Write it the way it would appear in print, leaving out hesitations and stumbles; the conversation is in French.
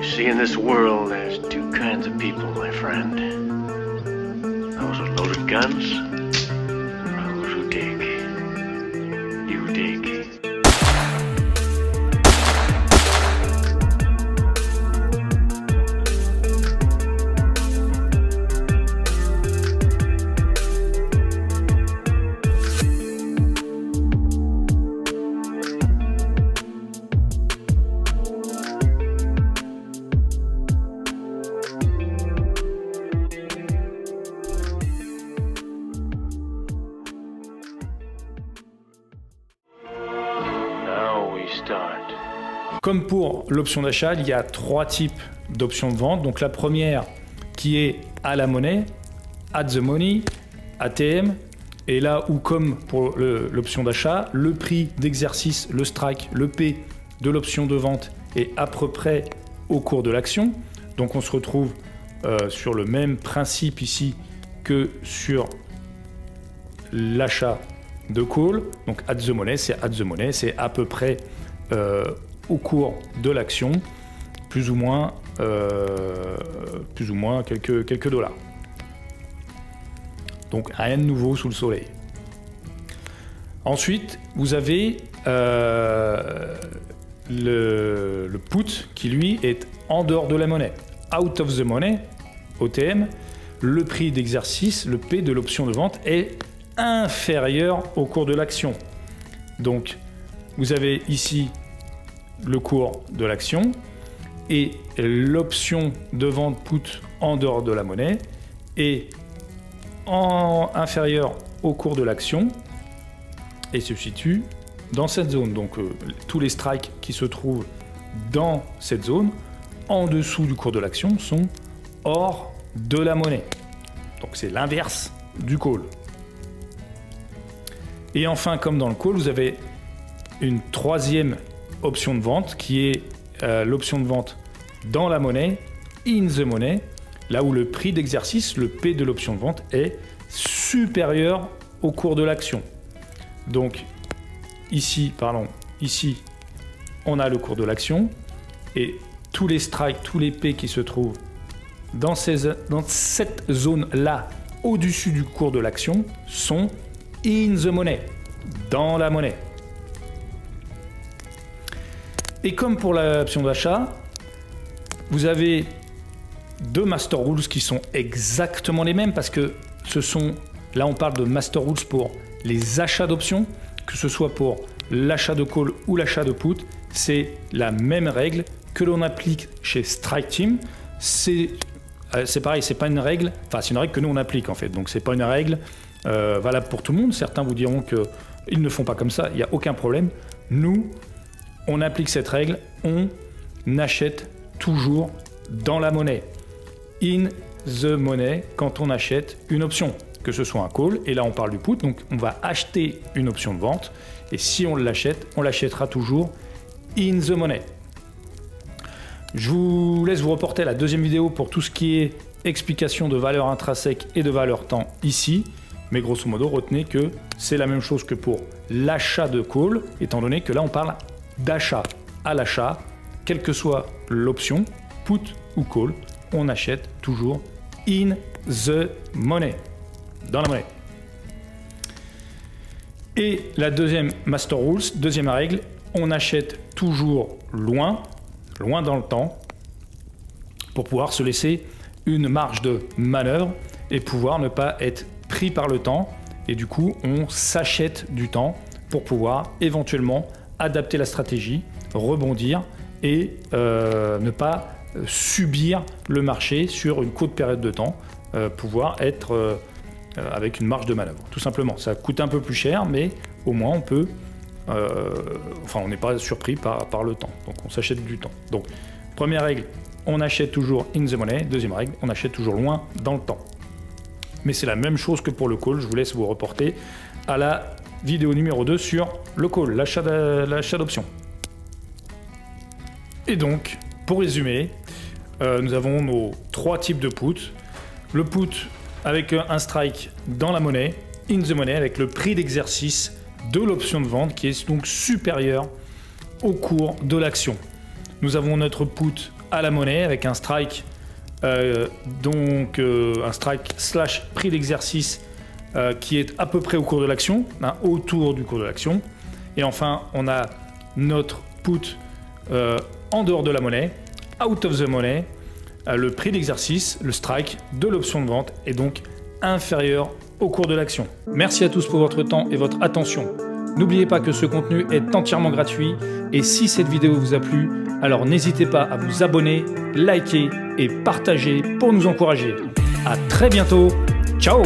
See, in this world, there's two kinds of people, my friend. Those with loaded guns, and those who dig. You dig. Comme pour l'option d'achat, il y a trois types d'options de vente. Donc la première qui est à la monnaie, at the money, ATM. Et là où, comme pour l'option d'achat, le prix d'exercice, le strike, le P de l'option de vente est à peu près au cours de l'action. Donc on se retrouve sur le même principe ici que sur l'achat de call. Donc at the money, c'est à peu près au cours de l'action, plus ou moins quelques dollars. Donc rien de nouveau sous le soleil. Ensuite, vous avez le put qui lui est en dehors de la monnaie. Out of the money, OTM, le prix d'exercice, le P de l'option de vente est inférieur au cours de l'action. Donc vous avez ici le cours de l'action et l'option de vente put en dehors de la monnaie est inférieur au cours de l'action et se situe dans cette zone. Donc tous les strikes qui se trouvent dans cette zone en dessous du cours de l'action sont hors de la monnaie. Donc c'est l'inverse du call. Et enfin, comme dans le call, vous avez une troisième option de vente qui est l'option de vente dans la monnaie, in the money, là où le prix d'exercice, le P de l'option de vente, est supérieur au cours de l'action. Donc ici, on a le cours de l'action et tous les strikes, tous les P qui se trouvent dans cette zone-là, au-dessus du cours de l'action, sont in the money, dans la monnaie. Et comme pour l'option d'achat, vous avez deux master rules qui sont exactement les mêmes parce que là on parle de master rules pour les achats d'options, que ce soit pour l'achat de call ou l'achat de put, c'est la même règle que l'on applique chez Strike Team. C'est pareil, c'est pas une règle, c'est une règle que nous on applique en fait, donc c'est pas une règle valable pour tout le monde. Certains vous diront qu'ils ne font pas comme ça, il n'y a aucun problème. Nous, on applique cette règle, on achète toujours dans la monnaie. In the money, quand on achète une option, que ce soit un call, et là on parle du put, donc on va acheter une option de vente, et si on l'achète, on l'achètera toujours in the money. Je vous laisse vous reporter à la deuxième vidéo pour tout ce qui est explication de valeur intrinsèque et de valeur temps ici. Mais grosso modo, retenez que c'est la même chose que pour l'achat de call, étant donné que là, on parle d'achat à l'achat, quelle que soit l'option, put ou call, on achète toujours in the money, dans la monnaie. Et la deuxième master rules, deuxième règle, on achète toujours loin dans le temps, pour pouvoir se laisser une marge de manœuvre et pouvoir ne pas être pris par le temps, et du coup on s'achète du temps pour pouvoir éventuellement adapter la stratégie, rebondir et ne pas subir le marché sur une courte période de temps, pouvoir être avec une marge de manœuvre. Tout simplement, ça coûte un peu plus cher, mais au moins on peut, on n'est pas surpris par le temps, donc on s'achète du temps. Donc première règle, on achète toujours in the money. Deuxième règle, on achète toujours loin dans le temps. Mais c'est la même chose que pour le call. Je vous laisse vous reporter à la vidéo numéro 2 sur le call, l'achat d'options. Et donc, pour résumer, nous avons nos trois types de put. Le put avec un strike dans la monnaie, in the money, avec le prix d'exercice de l'option de vente qui est donc supérieur au cours de l'action. Nous avons notre put à la monnaie avec un strike, un strike / prix d'exercice qui est à peu près au cours de l'action, autour du cours de l'action. Et enfin, on a notre put en dehors de la monnaie, out of the money. Le prix d'exercice, le strike de l'option de vente est donc inférieur au cours de l'action. Merci à tous pour votre temps et votre attention. N'oubliez pas que ce contenu est entièrement gratuit et si cette vidéo vous a plu, alors n'hésitez pas à vous abonner, liker et partager pour nous encourager. À très bientôt. Ciao!